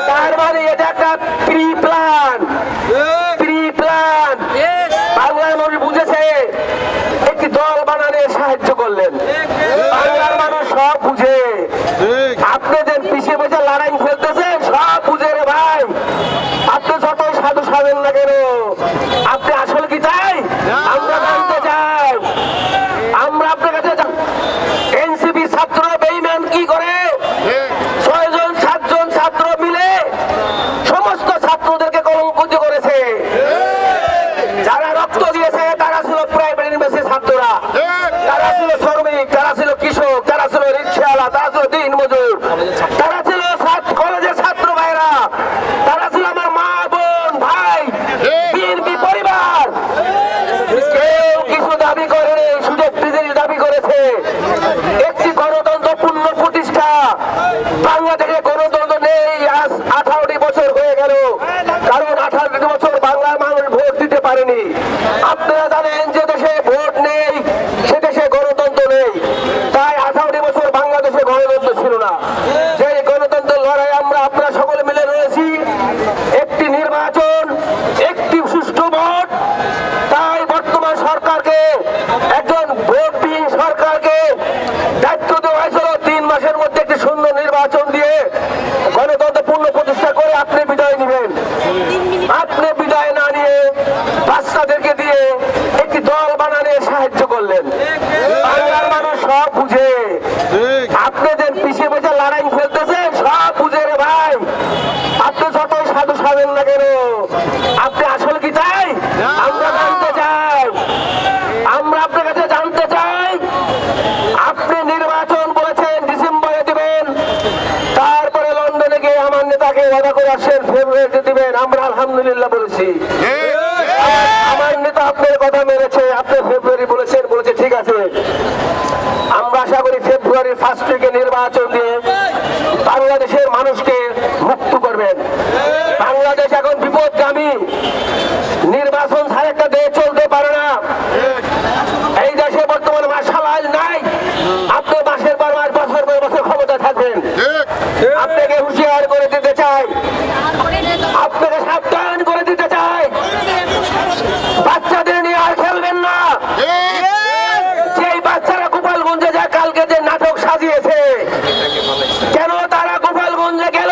তার মানে এটা একটা প্রি প্ল্যান। বাংলার মানুষ বুঝেছে, একটি দল বানানে সাহায্য করলেন। বাংলার মানুষ সব বুঝে। আপনাদের পিছিয়ে বসে লড়াই ফেলতেছেন, সব বুঝে রে ভাই। আপনি যতই সাধু সাধেন না কেন, আপনি আসলে কি চাই আমরা জানতে চাই। আমরা আপনার কাছে এনসিপি ছাত্র বেঈমান কি করে, 6 জন 7 জন ছাত্র মিলে সমস্ত ছাত্রদেরকে কলঙ্কিত করেছে। যারা রক্ত দিয়েছে তারা ছিল প্রাইভেট ইউনিভার্সিটির ছাত্ররা, তারা ছিল শ্রমিক, তারা ছিল কৃষক, তারা ছিল রিক্সাওয়ালা, তারা ছিল দিনমজুর, তারা ছিল কলেজের ছাত্র ভাইরা, তারা ছিল আমার মা বোন ভাই, বিএনপি পরিবার। কেউ কিছু দাবি করেনি, সুযোগ দাবি করেছে। একটি গণতন্ত্র পূর্ণ প্রতিষ্ঠা। বাংলাদেশে গণতন্ত্র নেই আজ 18টি বছর হয়ে গেল, কারণ 18টি বছর বাংলার মানুষ ভোট দিতে পারেনি। আপনারা জানেন যে দেশে ভোট নেই সে দেশে গণতন্ত্র নেই, তাই 18টি বছর বাংলাদেশে গণতন্ত্র ছিল না। যে গণতন্ত্রের লড়াই আমরা আপনারা সকলে মিলে রয়েছি, একটি নির্বাচন, একটি সুষ্ঠু ভোট। তাই বর্তমান সরকারকে, একজন ভোটবিহীন সরকারকে দায়িত্ব দেওয়া হয়েছিল 3 মাসের মধ্যে একটি সুন্দর নির্বাচন দিয়ে গণতন্ত্র পূর্ণ প্রতিষ্ঠা করে আপনি বিদায় নেবেন। আপনি বিদায় না নিয়ে বাচ্চাদেরকে দিয়ে একটি দল বানানে সাহায্য করলেন। বাংলার মানুষ সব বুঝে। আপনাদের পিছিয়ে বসে লড়াই ফেলতেছেন, সব বুঝে রে ভাই। আপনি যতই সাধু সাধেন না কেন, আপনি আসলে কি চাই আমরা জানতে চাই। আমরা আপনার কাছে জানতে চাই, আপনি নির্বাচন বলেছেন ডিসেম্বরে দিবেন, তারপরে লন্ডনে গিয়ে আমার নেতাকে ওয়াদা করে আসছেন ফেব্রুয়ারিতে দিবেন। আমরা আলহামদুলিল্লাহ বলেছি। আমার নেতা আপনার কথা মেনেছে, আপনি ফেব্রুয়ারি বলেছেন, বলেছে ঠিক আছে। আমরা আশা করি ফেব্রুয়ারির 1st উইকে নির্বাচন দিয়ে বাংলাদেশের মানুষকে মুক্ত করবেন। বাংলাদেশ এখন বিপদগামী, নির্বাচন ছাড়া একটা দেশ চলতে পারে না। এই দেশে বর্তমানে মার্শাল আইন নাই। আপনি মাসের পর মাস, বছর পর বছর ক্ষমতা থাকবেন। আপনাকে হুঁশিয়ার করে দিতে চাই, আপনাকে সাবধান করে দিতে চাই, বাচ্চাদের নিয়ে আর খেলবেন না। যেই বাচ্চারা গোপালগঞ্জে যায়, কালকে যে নাটক সাজিয়েছে, কেন তারা গোপালগঞ্জে গেল?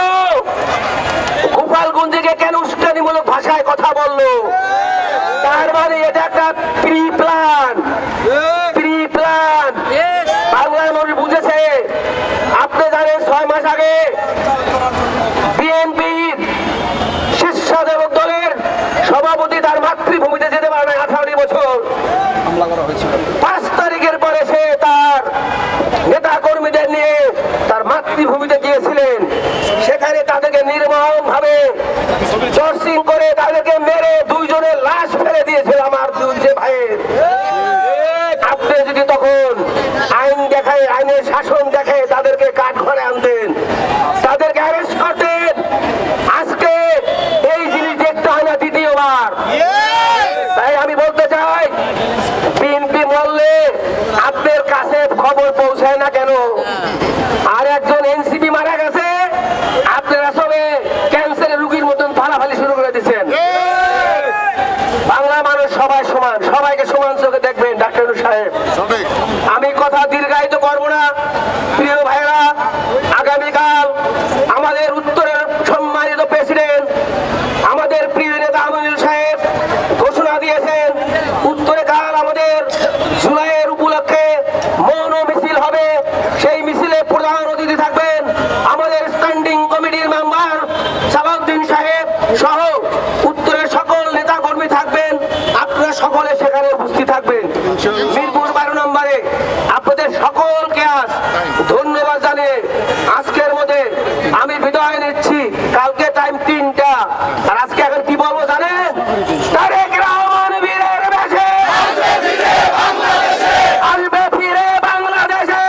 গোপালগঞ্জে গিয়ে কেন উস্কানিমূলক ভাষায় কথা বললো? তার মানে এটা একটা প্রি প্ল্যান। বাংলার মানুষ বুঝেছে। আপনি জানেন 6 মাস আগে বিএনপির শীর্ষদেবক দলের সভাপতি তার মাতৃভূমিতে যেতে পারে না 18টি বছর। 5 তারিখের পরে সে তার নেতা কর্মীদের নিয়ে তার মাতৃভূমিতে গিয়েছিলেন। সেখানে তাদেরকে নির্মম ভাবে জর্সিং করে তাদেরকে মেরে 2 জনের লাশ ফেলে দিয়েছিল আমার 2 ভাইয়ের। আপনি যদি তখন আইন দেখায়, আইনের শাসন দেখে তাদেরকে কাঠঘরে আনতেন, তাদেরকে অ্যারেস্ট করতেন, আজকে এই জিনিস দেখতে হয় না দ্বিতীয়বার। তাই আমি বলতে চাই, বিএনপি মরলে আপনার কাছে খবর পৌঁছায় না কেন? আর একজন এনসিপি মারা গেছে, আপনারা সবে ক্যান্সারের রোগীর মতন ফালাফালি শুরু করে দিচ্ছেন। বাংলা মানুষ সবাই সমান, সবাইকে সমান চোখে দেখবেন। ডাক্তার সাহেব, আমি কথা দীর্ঘায়িত করব না। প্রিয় ভাইরা, আগামীকাল আমাদের উত্তরের সম্মানিত প্রেসিডেন্ট, আমাদের প্রিয় নেতা আমিনুল সাহেব ঘোষণা দিয়েছেন, উত্তরে কাল আমাদের জুলাইয়ের উপলক্ষে মৌন মিছিল হবে। সেই মিছিলে প্রধান অতিথি থাকবেন আমাদের স্ট্যান্ডিং কমিটির মেম্বার সালাউদ্দিন সাহেব সহ উত্তরের সকল নেতা কর্মী থাকবেন। আপনারা সকলে সেখানে উপস্থিত থাকবেন। মিরপুর 12 নম্বরে আপনাদের সকলকে আজ ধন্যবাদ জানিয়ে আজকের মধ্যে আমি বিদায় নিচ্ছি। কালকে টাইম 3টা, আর আজকে এখন কি বলবো জানেন? তারেক রহমান বীরের বেশে আসবে ফিরে বাংলাদেশে,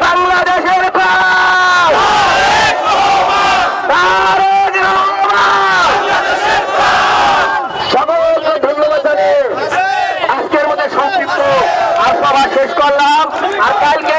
বাংলাদেশের প্রাণ তারেক রহমান। সকলকে ধন্যবাদ জানিয়ে আজকের মধ্যে সংক্ষিপ্ত আর সভা শেষ করলাম। আর কালকে